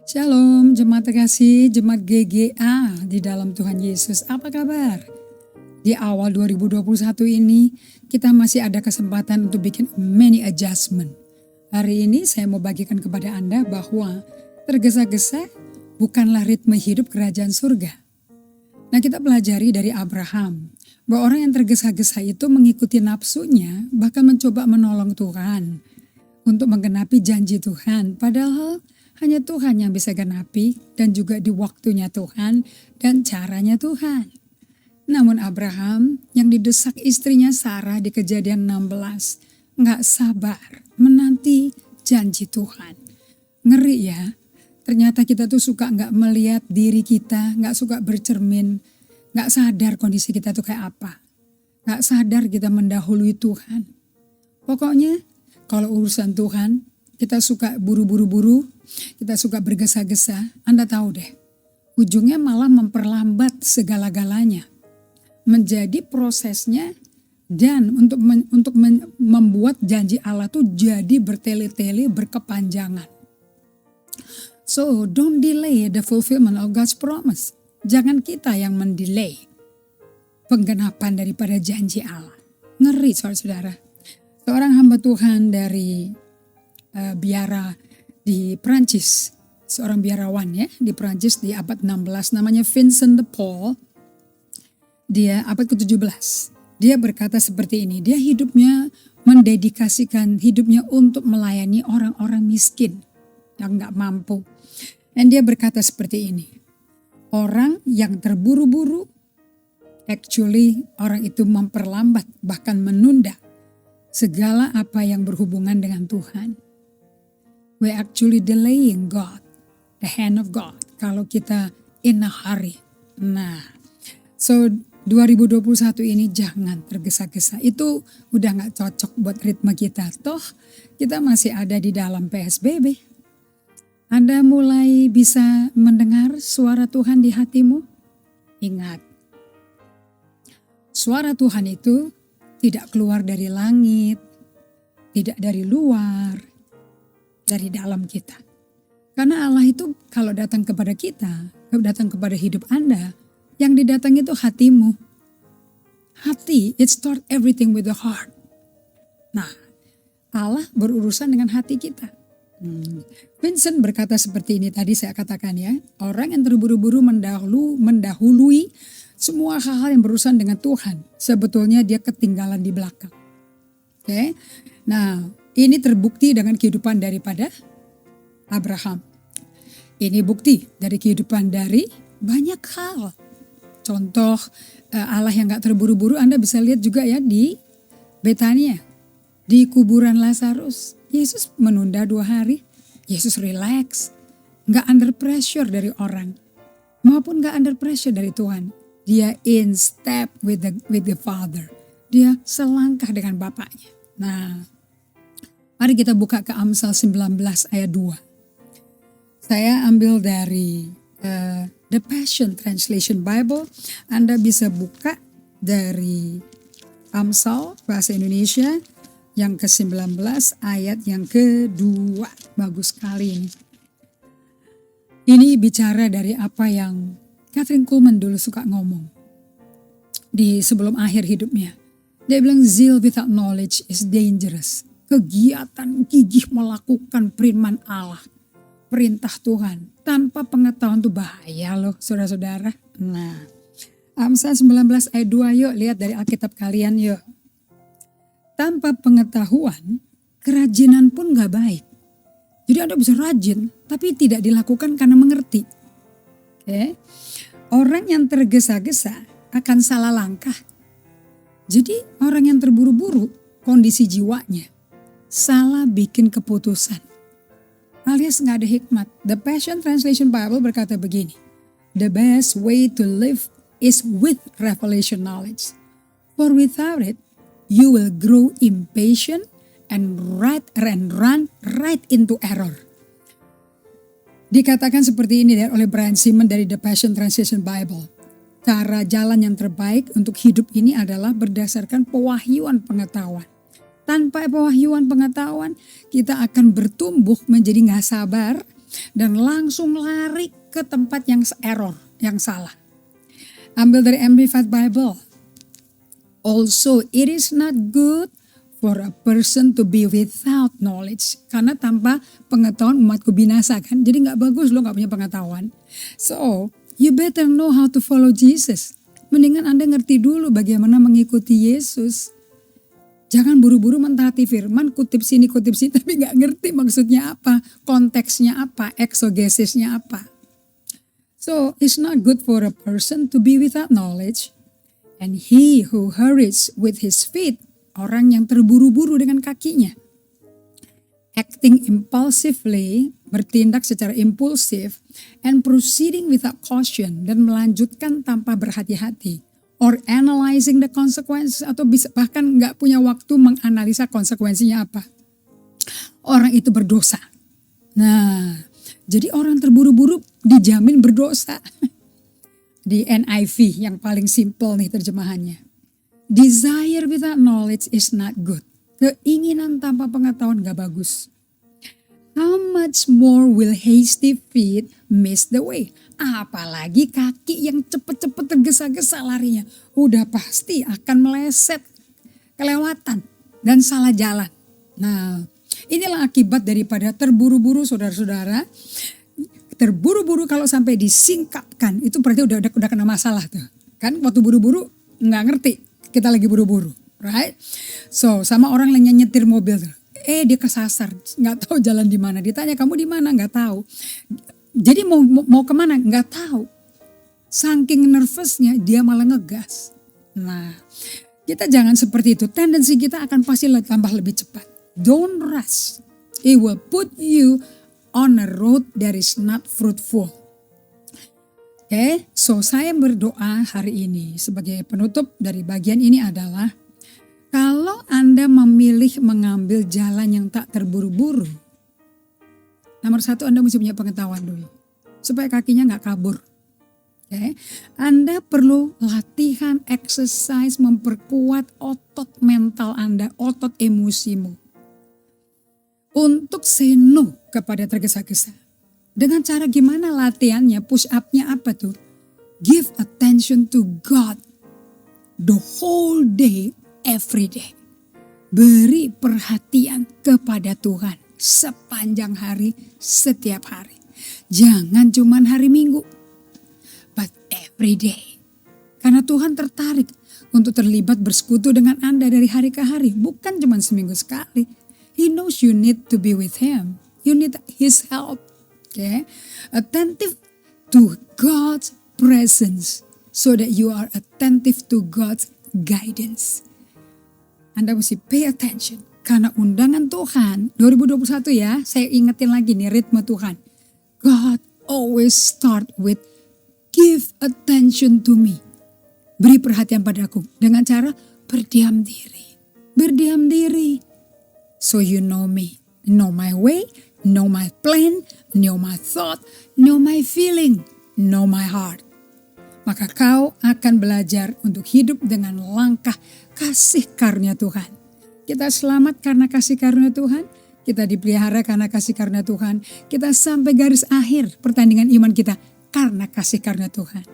Shalom, jemaat terkasih, jemaat GGA di dalam Tuhan Yesus. Apa kabar? Di awal 2021 ini, kita masih ada kesempatan untuk bikin many adjustment. Hari ini saya mau bagikan kepada Anda bahwa tergesa-gesa bukanlah ritme hidup kerajaan surga. Nah, kita pelajari dari Abraham, bahwa orang yang tergesa-gesa itu mengikuti nafsunya, bahkan mencoba menolong Tuhan untuk menggenapi janji Tuhan. Padahal hanya Tuhan yang bisa genapi dan juga di waktunya Tuhan dan caranya Tuhan. Namun Abraham yang didesak istrinya Sarah di Kejadian 16 nggak sabar menanti janji Tuhan. Ngeri ya, ternyata kita tuh suka nggak melihat diri kita, nggak suka bercermin, nggak sadar kondisi kita tuh kayak apa. Nggak sadar kita mendahului Tuhan. Pokoknya kalau urusan Tuhan kita suka buru-buru, kita suka bergesa-gesa, Anda tahu deh, ujungnya malah memperlambat segala-galanya. Menjadi prosesnya dan untuk membuat janji Allah tuh jadi bertele-tele, berkepanjangan. So don't delay the fulfillment of God's promise. Jangan kita yang mendelay penggenapan daripada janji Allah. Ngeri saudara-saudara. Seorang hamba Tuhan dari biara di Prancis, seorang biarawan ya di Prancis di abad 16 namanya Vincent de Paul. Dia abad ke-17. Dia berkata seperti ini, dia hidupnya mendedikasikan hidupnya untuk melayani orang-orang miskin yang gak mampu. Dan dia berkata seperti ini, orang yang terburu-buru, actually orang itu memperlambat bahkan menunda segala apa yang berhubungan dengan Tuhan. We actually delaying God, the hand of God. Kalau kita in a hurry. Nah, so 2021 ini jangan tergesa-gesa. Itu udah gak cocok buat ritme kita. Toh kita masih ada di dalam PSBB. Anda mulai bisa mendengar suara Tuhan di hatimu? Ingat, suara Tuhan itu tidak keluar dari langit, tidak dari luar, dari dalam kita. Karena Allah itu kalau datang kepada kita, datang kepada hidup Anda, yang didatangi itu hatimu. Hati, it start everything with the heart. Nah, Allah berurusan dengan hati kita. Vincent berkata seperti ini tadi saya katakan ya, orang yang terburu-buru mendahului semua hal-hal yang berurusan dengan Tuhan, sebetulnya dia ketinggalan di belakang. Oke, nah ini terbukti dengan kehidupan daripada Abraham. Ini bukti dari kehidupan dari banyak hal. Contoh Allah yang gak terburu-buru Anda bisa lihat juga ya di Betania. Di kuburan Lazarus. Yesus menunda 2 hari. Yesus relax. Gak under pressure dari orang. Maupun gak under pressure dari Tuhan. Dia in step with the Father. Dia selangkah dengan Bapaknya. Nah, mari kita buka ke Amsal 19 ayat 2. Saya ambil dari The Passion Translation Bible. Anda bisa buka dari Amsal bahasa Indonesia yang ke-19 ayat yang ke-2. Bagus sekali ini. Ini bicara dari apa yang Kathryn Kuhlman dulu suka ngomong di sebelum akhir hidupnya. Dia bilang zeal without knowledge is dangerous. Kegiatan gigih melakukan firman Allah, perintah Tuhan tanpa pengetahuan itu bahaya loh saudara-saudara. Nah, Amsal 19 ayat 2 yuk lihat dari Alkitab kalian yuk. Tanpa pengetahuan kerajinan pun gak baik. Jadi Anda bisa rajin tapi tidak dilakukan karena mengerti. Oke. Orang yang tergesa-gesa akan salah langkah. Jadi orang yang terburu-buru kondisi jiwanya salah bikin keputusan. Alias gak ada hikmat. The Passion Translation Bible berkata begini. The best way to live is with revelation knowledge. For without it, you will grow impatient and run right into error. Dikatakan seperti ini oleh Brian Simon dari The Passion Translation Bible. Cara jalan yang terbaik untuk hidup ini adalah berdasarkan pewahyuan pengetahuan. Tanpa pewahyuan pengetahuan, kita akan bertumbuh menjadi gak sabar dan langsung lari ke tempat yang error, yang salah. Ambil dari Amplified Bible. Also, it is not good for a person to be without knowledge. Karena tanpa pengetahuan umatku binasa kan. Jadi gak bagus lo gak punya pengetahuan. So, you better know how to follow Jesus. Mendingan Anda ngerti dulu bagaimana mengikuti Yesus. Jangan buru-buru mentaati firman, kutip sini tapi gak ngerti maksudnya apa. Konteksnya apa, eksogesisnya apa. So, it's not good for a person to be without knowledge. And he who hurries with his feet, orang yang terburu-buru dengan kakinya. Acting impulsively, bertindak secara impulsif, and proceeding without caution, dan melanjutkan tanpa berhati-hati. Or analyzing the consequences, atau bisa bahkan nggak punya waktu menganalisa konsekuensinya apa. Orang itu berdosa. Nah, jadi orang terburu-buru dijamin berdosa. Di NIV yang paling simple nih terjemahannya. Desire without knowledge is not good. Keinginan tanpa pengetahuan gak bagus. How much more will hasty feet miss the way? Apalagi kaki yang cepet-cepet tergesa-gesa larinya. Udah pasti akan meleset, kelewatan, dan salah jalan. Nah, inilah akibat daripada terburu-buru saudara-saudara. Terburu-buru kalau sampai disingkapkan itu berarti udah kena masalah tuh. Kan waktu buru-buru nggak ngerti kita lagi buru-buru, right? So sama orang yang nyetir mobil tuh, dia kesasar, nggak tahu jalan di mana. Ditanya kamu di mana, nggak tahu. Jadi mau kemana nggak tahu. Saking nervousnya dia malah ngegas. Nah kita jangan seperti itu. Tendensi kita akan pasti tambah lebih cepat. Don't rush. It will put you on a road that is not fruitful. So saya berdoa hari ini sebagai penutup dari bagian ini adalah kalau Anda memilih mengambil jalan yang tak terburu-buru, nomor satu Anda mesti punya pengetahuan dulu supaya kakinya gak kabur. Anda perlu latihan, exercise, memperkuat otot mental Anda, otot emosimu. Untuk say no kepada tergesa-gesa. Dengan cara gimana latihannya, push up-nya apa tuh? Give attention to God the whole day, every day. Beri perhatian kepada Tuhan sepanjang hari, setiap hari. Jangan cuman hari Minggu, but every day. Karena Tuhan tertarik untuk terlibat bersekutu dengan Anda dari hari ke hari, bukan cuman seminggu sekali. He knows you need to be with him. You need his help. Attentive to God's presence so that you are attentive to God's guidance. Anda mesti pay attention karena undangan Tuhan 2021 ya, saya ingetin lagi nih ritme Tuhan. God always start with give attention to me. Beri perhatian padaku dengan cara berdiam diri. Berdiam diri. So you know me, know my way, know my plan, know my thought, know my feeling, know my heart. Maka kau akan belajar untuk hidup dengan langkah kasih karunia Tuhan. Kita selamat karena kasih karunia Tuhan, kita dipelihara karena kasih karunia Tuhan, kita sampai garis akhir pertandingan iman kita karena kasih karunia Tuhan.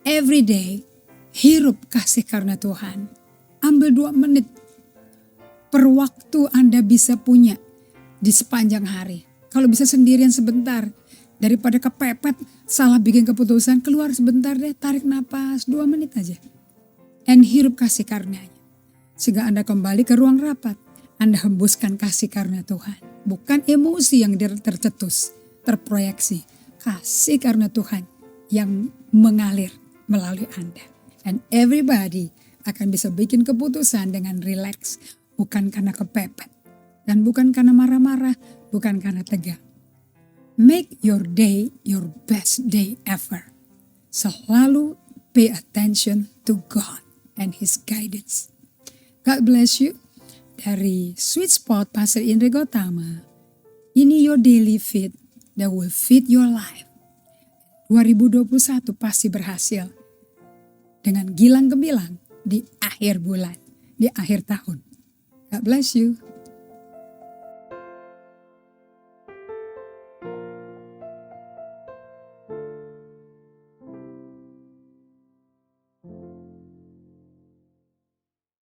Every day, hirup kasih karunia Tuhan. Ambil 2 menit. Per waktu Anda bisa punya di sepanjang hari. Kalau bisa sendirian sebentar. Daripada kepepet, salah bikin keputusan, keluar sebentar deh, tarik napas 2 menit aja. And hirup kasih karunia-Nya. Sehingga Anda kembali ke ruang rapat. Anda hembuskan kasih karunia Tuhan. Bukan emosi yang tercetus, terproyeksi. Kasih karunia Tuhan yang mengalir melalui Anda. And everybody akan bisa bikin keputusan dengan relax. Bukan karena kepepet. Dan bukan karena marah-marah. Bukan karena tegang. Make your day your best day ever. Selalu pay attention to God and His guidance. God bless you. Dari Sweet Spot Pastor Indri Gotama. Ini your daily feed that will feed your life. 2021 pasti berhasil. Dengan gilang gemilang di akhir bulan. Di akhir tahun. God bless you.